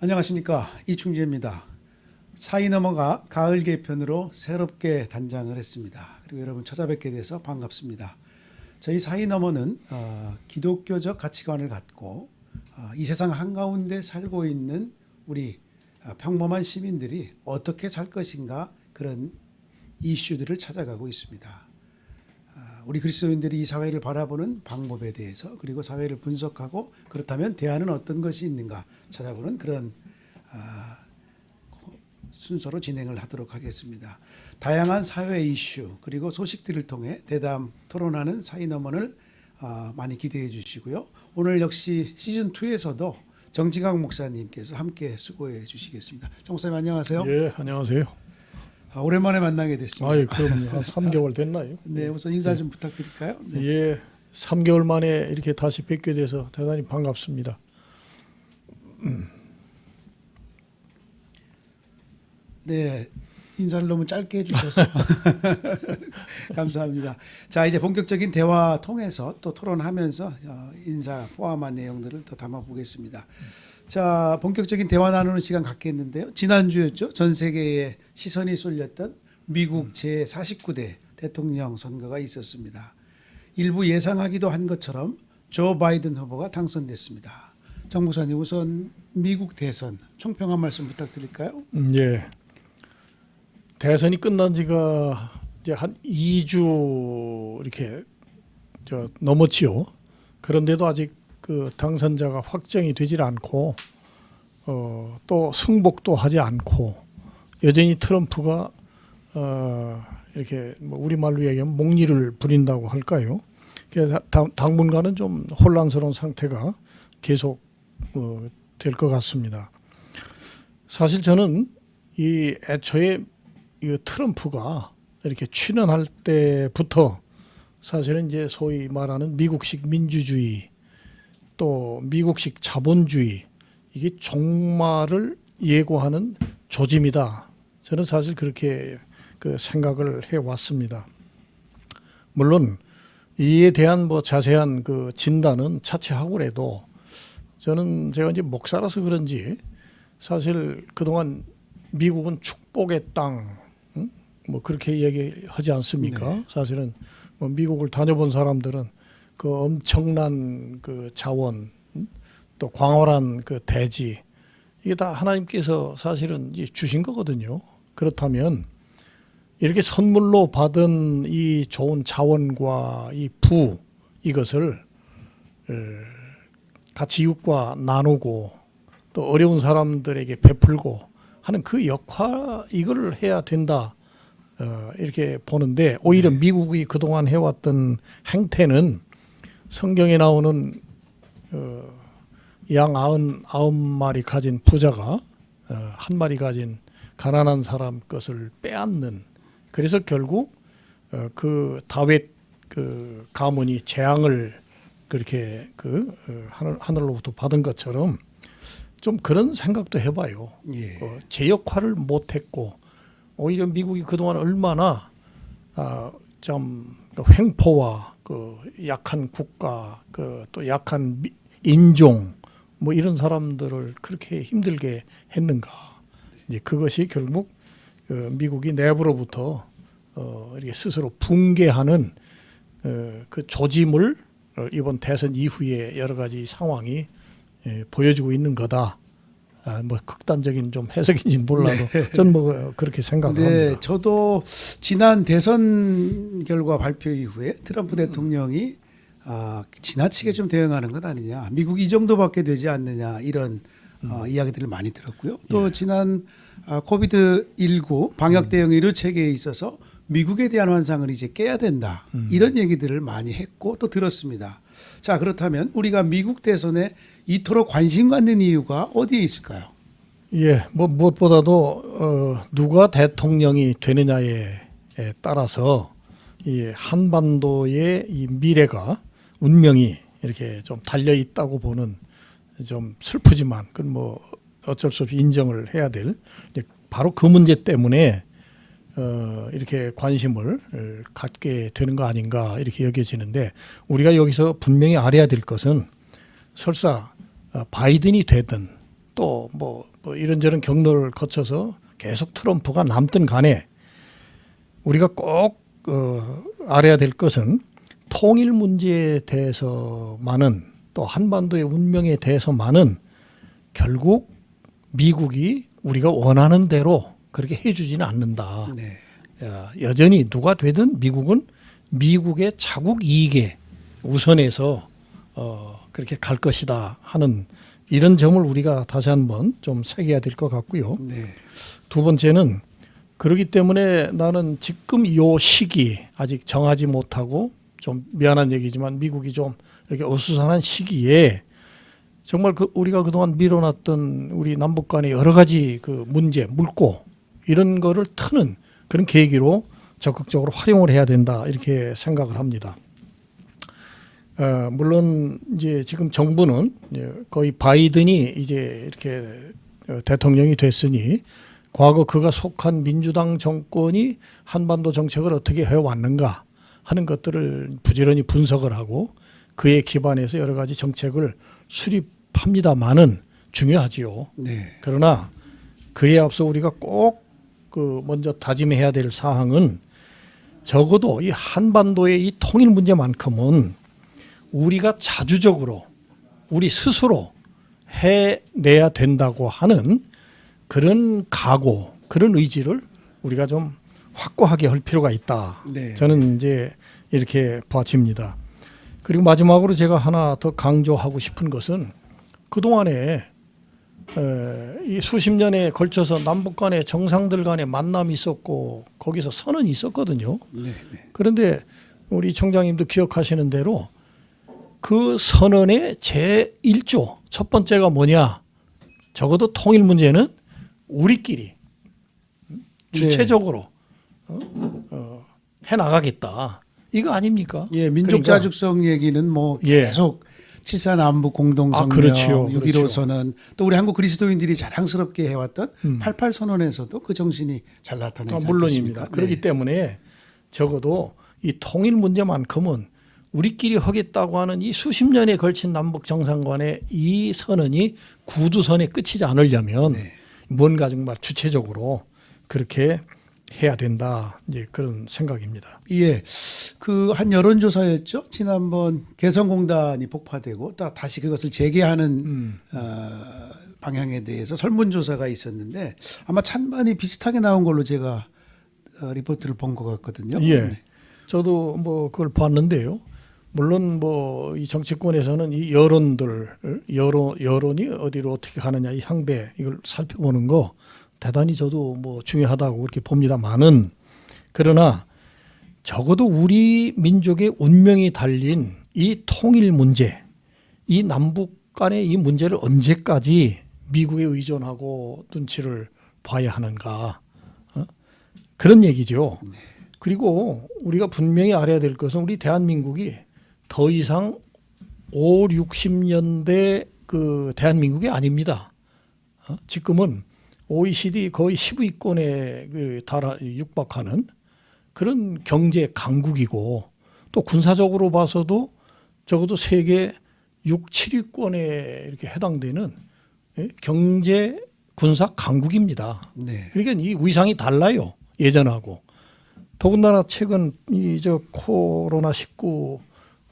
안녕하십니까, 이충재입니다. 사이너머가 가을 개편으로 새롭게 단장을 했습니다. 그리고 여러분 찾아뵙게 돼서 반갑습니다. 저희 사이너머는 기독교적 가치관을 갖고 이 세상 한가운데 살고 있는 우리 평범한 시민들이 어떻게 살 것인가, 그런 이슈들을 찾아가고 있습니다. 우리 그리스도인들이 이 사회를 바라보는 방법에 대해서, 그리고 사회를 분석하고 그렇다면 대안은 어떤 것이 있는가 찾아보는 그런 순서로 진행을 하도록 하겠습니다. 다양한 사회 이슈 그리고 소식들을 통해 대담 토론하는 사이너먼을 많이 기대해 주시고요. 오늘 역시 시즌2에서도 정지강 목사님께서 함께 수고해 주시겠습니다. 정 목사님 안녕하세요. 예, 안녕하세요. 오랜만에 만나게 됐습니다. 아이, 그럼요. 한 3개월 됐나요? 네, 우선 인사 좀 부탁드릴까요? 네. 예, 3개월 만에 이렇게 다시 뵙게 돼서 대단히 반갑습니다. 네, 인사를 너무 짧게 해주셔서 감사합니다. 자, 이제 본격적인 대화 통해서 또 토론하면서 인사 포함한 내용들을 더 담아보겠습니다. 자, 본격적인 대화 나누는 시간 갖겠는데요. 지난주였죠. 전 세계에 시선이 쏠렸던 미국 제49대 대통령 선거가 있었습니다. 일부 예상하기도 한 것처럼 조 바이든 후보가 당선됐습니다. 정 목사님, 우선 미국 대선 총평 한 말씀 부탁드릴까요? 예. 대선이 끝난 지가 이제 한 2주 이렇게 넘었지요. 그런데도 아직 그 당선자가 확정이 되질 않고 또 승복도 하지 않고 여전히 트럼프가 이렇게 뭐 우리말로 얘기하면 목리를 부린다고 할까요? 그래서 당분간은 좀 혼란스러운 상태가 계속 될 것 같습니다. 사실 저는 이 애초에 이 트럼프가 이렇게 출연할 때부터 사실은 이제 소위 말하는 미국식 민주주의 또 미국식 자본주의, 이게 종말을 예고하는 조짐이다. 저는 사실 그렇게 그 생각을 해왔습니다. 물론 이에 대한 뭐 자세한 그 진단은 차치하고라도 저는 제가 이제 목사라서 그런지 사실 그동안 미국은 축복의 땅, 뭐 그렇게 얘기하지 않습니까? 네. 사실은 뭐 미국을 다녀본 사람들은 그 엄청난 그 자원, 또 광활한 그 대지, 이게 다 하나님께서 사실은 주신 거거든요. 그렇다면 이렇게 선물로 받은 이 좋은 자원과 이 부, 이것을 같이 이웃과 나누고 또 어려운 사람들에게 베풀고 하는 그 역할, 이걸 해야 된다, 이렇게 보는데, 오히려 미국이 그동안 해왔던 행태는 성경에 나오는 양 99마리 가진 부자가 한 마리 가진 가난한 사람 것을 빼앗는, 그래서 결국 그 다윗 그 가문이 재앙을 그렇게 그 하늘로부터 받은 것처럼 좀 그런 생각도 해봐요. 예. 제 역할을 못했고 오히려 미국이 그동안 얼마나 좀 횡포와 그 약한 국가, 그 또 약한 인종, 뭐 이런 사람들을 그렇게 힘들게 했는가. 이제 그것이 결국 미국이 내부로부터 이렇게 스스로 붕괴하는 그 조짐을 이번 대선 이후에 여러 가지 상황이 보여주고 있는 거다. 뭐 극단적인 좀 해석인지는 몰라도 네. 저는 뭐 그렇게 생각합니다. 네, 저도 지난 대선 결과 발표 이후에 트럼프 대통령이 지나치게 좀 대응하는 것 아니냐, 미국이 이 정도밖에 되지 않느냐, 이런 이야기들을 많이 들었고요. 또 예. 지난 코비드19 방역 대응 의료 체계에 있어서 미국에 대한 환상을 이제 깨야 된다, 이런 얘기들을 많이 했고 또 들었습니다. 자, 그렇다면 우리가 미국 대선에 이토록 관심 갖는 이유가 어디에 있을까요? 예, 뭐 무엇보다도 누가 대통령이 되느냐에 따라서 이 한반도의 이 미래가, 운명이 이렇게 좀 달려 있다고 보는, 좀 슬프지만 그건 뭐 어쩔 수 없이 인정을 해야 될, 바로 그 문제 때문에 이렇게 관심을 갖게 되는 거 아닌가, 이렇게 여겨지는데, 우리가 여기서 분명히 알아야 될 것은 설사 바이든이 되든 또 뭐 이런저런 경로를 거쳐서 계속 트럼프가 남든 간에 우리가 꼭 알아야 될 것은 통일 문제에 대해서만은 또 한반도의 운명에 대해서만은 결국 미국이 우리가 원하는 대로 그렇게 해주지는 않는다. 네. 여전히 누가 되든 미국은 미국의 자국 이익에 우선해서 그렇게 갈 것이다 하는 이런 점을 우리가 다시 한번 좀 새겨야 될 것 같고요. 네. 두 번째는 그렇기 때문에 나는 지금 이 시기 아직 정하지 못하고 좀 미안한 얘기지만 미국이 좀 이렇게 어수선한 시기에 정말 우리가 그동안 밀어놨던 우리 남북 간의 여러 가지 그 문제, 묻고 이런 거를 트는 그런 계기로 적극적으로 활용을 해야 된다 이렇게 생각을 합니다. 물론 이제 지금 정부는 거의 바이든이 이제 이렇게 대통령이 됐으니 과거 그가 속한 민주당 정권이 한반도 정책을 어떻게 해왔는가 하는 것들을 부지런히 분석을 하고 그에 기반해서 여러 가지 정책을 수립합니다만은 중요하지요. 네. 그러나 그에 앞서 우리가 꼭 그 먼저 다짐해야 될 사항은 적어도 이 한반도의 이 통일 문제만큼은 우리가 자주적으로 우리 스스로 해내야 된다고 하는 그런 각오, 그런 의지를 우리가 좀 확고하게 할 필요가 있다. 네. 저는 이제 이렇게 봐집니다. 그리고 마지막으로 제가 하나 더 강조하고 싶은 것은 그동안에 이 수십 년에 걸쳐서 남북 간의 정상들 간의 만남이 있었고 거기서 선언이 있었거든요. 네. 네. 그런데 우리 총장님도 기억하시는 대로 그 선언의 제1조 첫 번째가 뭐냐? 적어도 통일 문제는 우리끼리 주체적으로 해나가겠다. 이거 아닙니까? 예, 민족 그러니까 자주성 얘기는 뭐 예. 계속 7.4 남북 공동성명, 그렇죠. 6.15 선언, 또 우리 한국 그리스도인들이 자랑스럽게 해왔던 88 선언에서도 그 정신이 잘 나타나지 물론입니다. 않겠습니까? 그렇기 네. 때문에 적어도 이 통일 문제만큼은 우리끼리 하겠다고 하는 이 수십 년에 걸친 남북 정상 간의 이 선언이 구두선에 끝이지 않으려면 네. 뭔가 정말 주체적으로 그렇게 해야 된다. 이제 그런 생각입니다. 예, 그 한 여론조사였죠. 지난번 개성공단이 폭파되고 또 다시 그것을 재개하는 방향에 대해서 설문조사가 있었는데 아마 찬반이 비슷하게 나온 걸로 제가 리포트를 본 것 같거든요. 예. 네. 저도 뭐 그걸 봤는데요. 물론 뭐 이 정치권에서는 이 여론이 어디로 어떻게 가느냐 이 향배 이걸 살펴보는 거 대단히 저도 뭐 중요하다고 그렇게 봅니다만은 그러나 적어도 우리 민족의 운명이 달린 이 통일 문제, 이 남북 간의 이 문제를 언제까지 미국에 의존하고 눈치를 봐야 하는가 그런 얘기죠. 네. 그리고 우리가 분명히 알아야 될 것은 우리 대한민국이 더 이상 5, 60년대 그 대한민국이 아닙니다. 지금은 OECD 거의 10위권에 육박하는 그런 경제 강국이고 또 군사적으로 봐서도 적어도 세계 6, 7위권에 이렇게 해당되는 경제 군사 강국입니다. 네. 그러니까 이 위상이 달라요. 예전하고. 더군다나 최근 저 코로나 19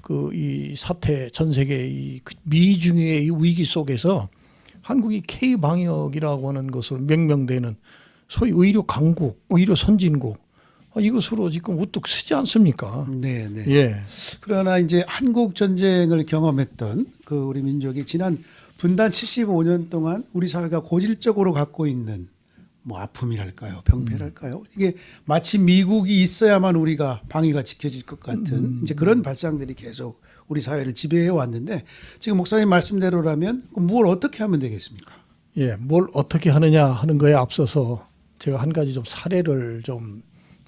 그 이 사태 전 세계 이 미중의 이 위기 속에서 한국이 K 방역이라고 하는 것으로 명명되는 소위 의료 강국, 의료 선진국 이것으로 지금 우뚝 서지 않습니까? 네, 네. 예. 그러나 이제 한국 전쟁을 경험했던 그 우리 민족이 지난 분단 75년 동안 우리 사회가 고질적으로 갖고 있는 뭐 아픔이랄까요, 병폐랄까요. 이게 마치 미국이 있어야만 우리가 방위가 지켜질 것 같은 이제 그런 발상들이 계속 우리 사회를 지배해 왔는데 지금 목사님 말씀대로라면 뭘 어떻게 하면 되겠습니까? 예, 뭘 어떻게 하느냐 하는 거에 앞서서 제가 한 가지 좀 사례를 좀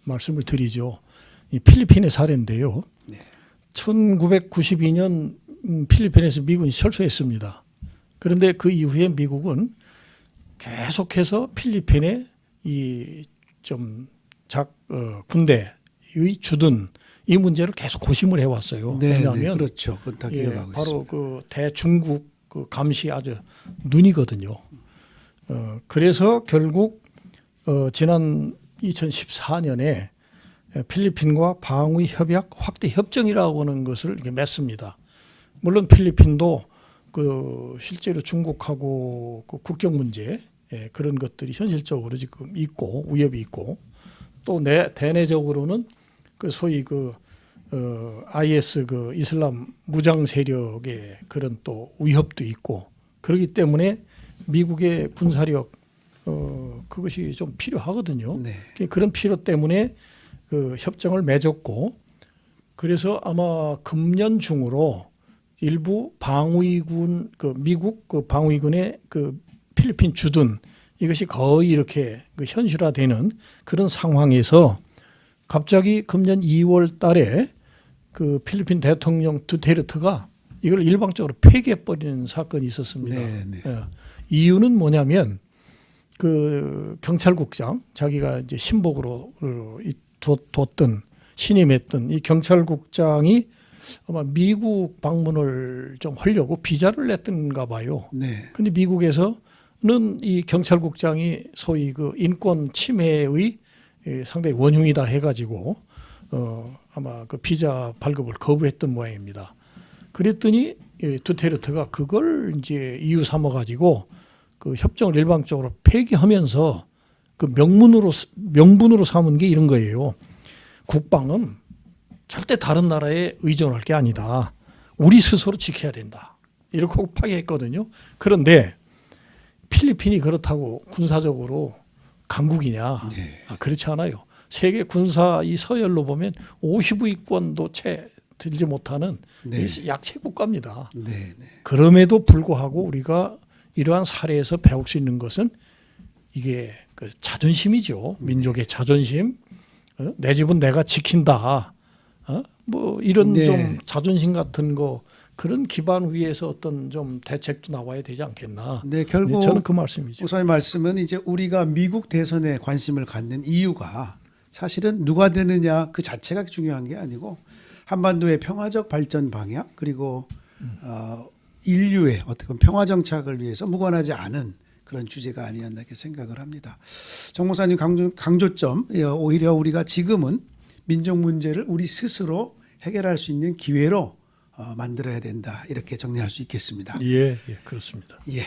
말씀을 드리죠. 이 필리핀의 사례인데요. 네. 1992년 필리핀에서 미군이 철수했습니다. 그런데 그 이후에 미국은 계속해서 필리핀의 이 좀 군대의 주둔 이 문제를 계속 고심을 해왔어요. 네, 왜냐하면 네, 그렇죠. 그건 다 기억하고 바로 있습니다. 그 대중국 그 감시 아주 눈이거든요. 그래서 결국 지난 2014년에 필리핀과 방위 협약 확대 협정이라고 하는 것을 이렇게 맺습니다. 물론 필리핀도 그 실제로 중국하고 그 국경 문제 그런 것들이 현실적으로 지금 있고 위협이 있고 또 대내적으로는 그 소위 그 IS 그 이슬람 무장 세력의 그런 또 위협도 있고 그렇기 때문에 미국의 군사력 그것이 좀 필요하거든요. 네. 그런 필요 때문에 그 협정을 맺었고 그래서 아마 금년 중으로 일부 방위군 그 미국 그 방위군의 그 필리핀 주둔 이것이 거의 이렇게 그 현실화되는 그런 상황에서 갑자기 금년 2월 달에 그 필리핀 대통령 두테르테가 이걸 일방적으로 폐기해 버리는 사건이 있었습니다. 네, 네. 이유는 뭐냐면 그 경찰국장 자기가 이제 신복으로 뒀던 신임했던 이 경찰국장이 아마 미국 방문을 좀 하려고 비자를 냈던가 봐요. 네. 근데 미국에서는 이 경찰국장이 소위 그 인권 침해의 상당히 원흉이다 해가지고 아마 그 비자 발급을 거부했던 모양입니다. 그랬더니 두테르테가 그걸 이제 이유 삼아가지고 그 협정을 일방적으로 폐기하면서 그 명분으로 삼은 게 이런 거예요. 국방은 절대 다른 나라에 의존할 게 아니다. 우리 스스로 지켜야 된다. 이렇게 파기했거든요. 그런데 필리핀이 그렇다고 군사적으로 강국이냐? 네. 그렇지 않아요. 세계 군사 이 서열로 보면 50위권도 채 들지 못하는 네. 약체 국가입니다. 네, 네. 그럼에도 불구하고 우리가 이러한 사례에서 배울 수 있는 것은 이게 그 자존심이죠. 민족의 자존심. 내 집은 내가 지킨다. 뭐 이런 네. 좀 자존심 같은 거 그런 기반 위에서 어떤 좀 대책도 나와야 되지 않겠나. 네, 결국 저는 그 말씀이죠. 목사님 말씀은 이제 우리가 미국 대선에 관심을 갖는 이유가 사실은 누가 되느냐 그 자체가 중요한 게 아니고 한반도의 평화적 발전 방향 그리고 인류의 어떻게 보면 평화 정착을 위해서 무관하지 않은 그런 주제가 아니었나 이렇게 생각을 합니다. 정 목사님 강조점 오히려 우리가 지금은 민족 문제를 우리 스스로 해결할 수 있는 기회로 만들어야 된다 이렇게 정리할 수 있겠습니다. 예, 그렇습니다. 예.